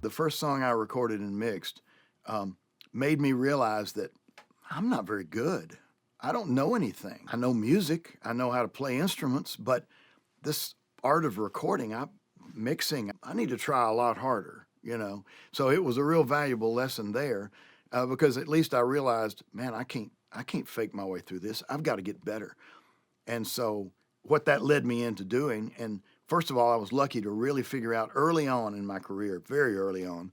The first song I recorded and mixed made me realize that I'm not very good. I don't know anything. I know music, I know how to play instruments, but this art of recording, mixing, I need to try a lot harder, you know. So it was a real valuable lesson there because at least I realized, man, I can't fake my way through this. I've got to get better. And so what that led me into doing, and first of all, I was lucky to really figure out early on in my career, very early on,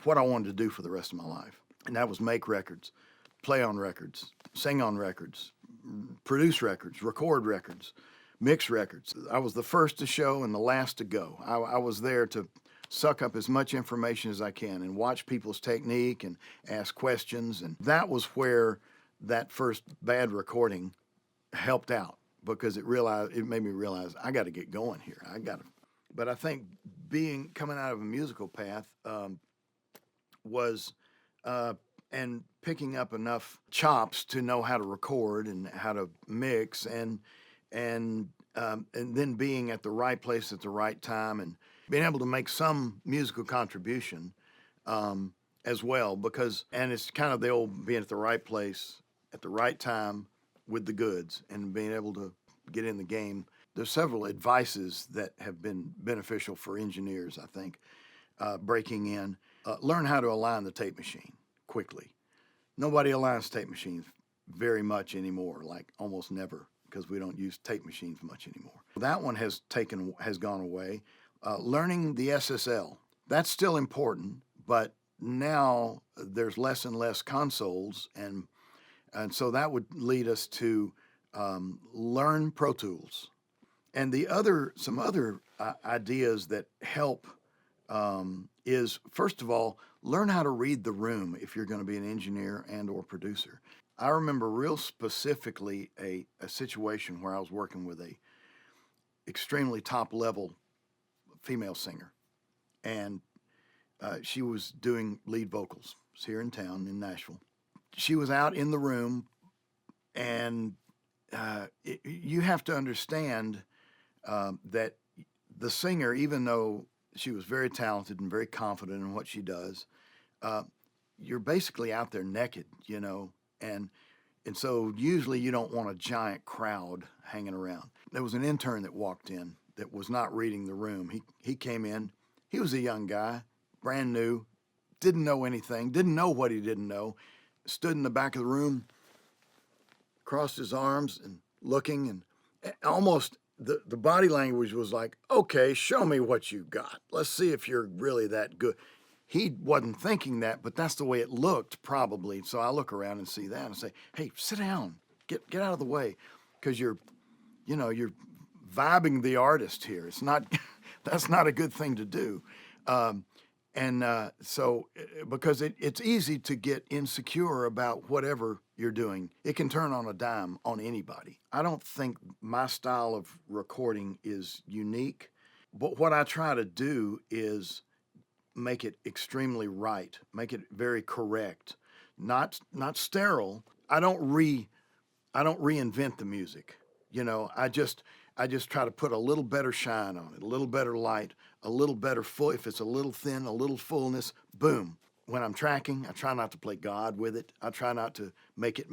what I wanted to do for the rest of my life. And that was make records, play on records, sing on records, produce records, record records, mix records. I was the first to show and the last to go. I was there to suck up as much information as I can and watch people's technique and ask questions. And that was where that first bad recording helped out because it made me realize I got to get going here. But I think coming out of a musical path was and picking up enough chops to know how to record and how to mix and then being at the right place at the right time and being able to make some musical contribution as well and it's kind of the old being at the right place at the right time with the goods and being able to get in the game. There's several advices that have been beneficial for engineers, I think, breaking in. Learn how to align the tape machine quickly. Nobody aligns tape machines very much anymore, like almost never, because we don't use tape machines much anymore. That one has gone away. Learning the SSL, that's still important, but now there's less and less consoles, and so that would lead us to learn Pro Tools. And some other ideas that help is, first of all, learn how to read the room if you're going to be an engineer and or producer. I remember real specifically a situation where I was working with a extremely top level female singer, and she was doing lead vocals. It was here in town in Nashville. She was out in the room, and you have to understand that the singer, even though she was very talented and very confident in what she does, you're basically out there naked, you know, and so usually you don't want a giant crowd hanging around. There was an intern that walked in that was not reading the room. He came in. He was a young guy, brand new, didn't know anything, didn't know what he didn't know, stood in the back of the room, crossed his arms and looking, and almost the body language was like, okay, show me what you got. Let's see if you're really that good. He wasn't thinking that, but that's the way it looked probably. So I look around and see that and say, hey, sit down, get out of the way, because you're vibing the artist here. It's not, that's not a good thing to do. So because it's easy to get insecure about whatever you're doing. It can turn on a dime on anybody. I don't think my style of recording is unique, but what I try to do is make it extremely right, make it very correct, not sterile. I don't reinvent the music. You know, I just try to put a little better shine on it, a little better light, a little better full. If it's a little thin, a little fullness, boom. When I'm tracking, I try not to play God with it. I try not to make it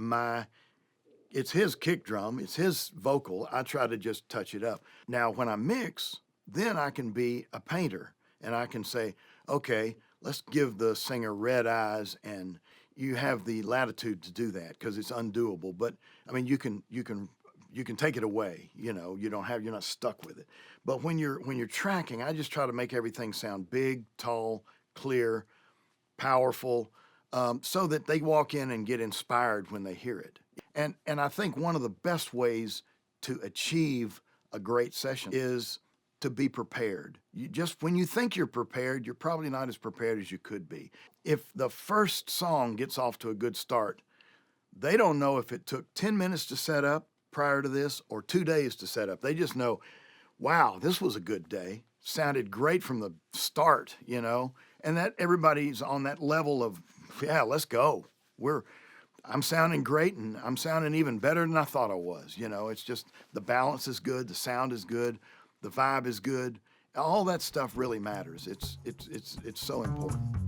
it's his kick drum, it's his vocal. I try to just touch it up. Now, when I mix, then I can be a painter and I can say, okay, let's give the singer red eyes, and you have the latitude to do that because it's undoable. But I mean, you can take it away, you know, you're not stuck with it. But when you're tracking, I just try to make everything sound big, tall, clear, powerful, so that they walk in and get inspired when they hear it. And I think one of the best ways to achieve a great session is to be prepared. When you think you're prepared, you're probably not as prepared as you could be. If the first song gets off to a good start, they don't know if it took 10 minutes to set up prior to this or 2 days to set up. They just know, wow, this was a good day. Sounded great from the start, you know, and that everybody's on that level of, yeah, let's go. I'm sounding great, and I'm sounding even better than I thought I was. You know, it's just the balance is good, the sound is good, the vibe is good, All that stuff really matters. It's so important.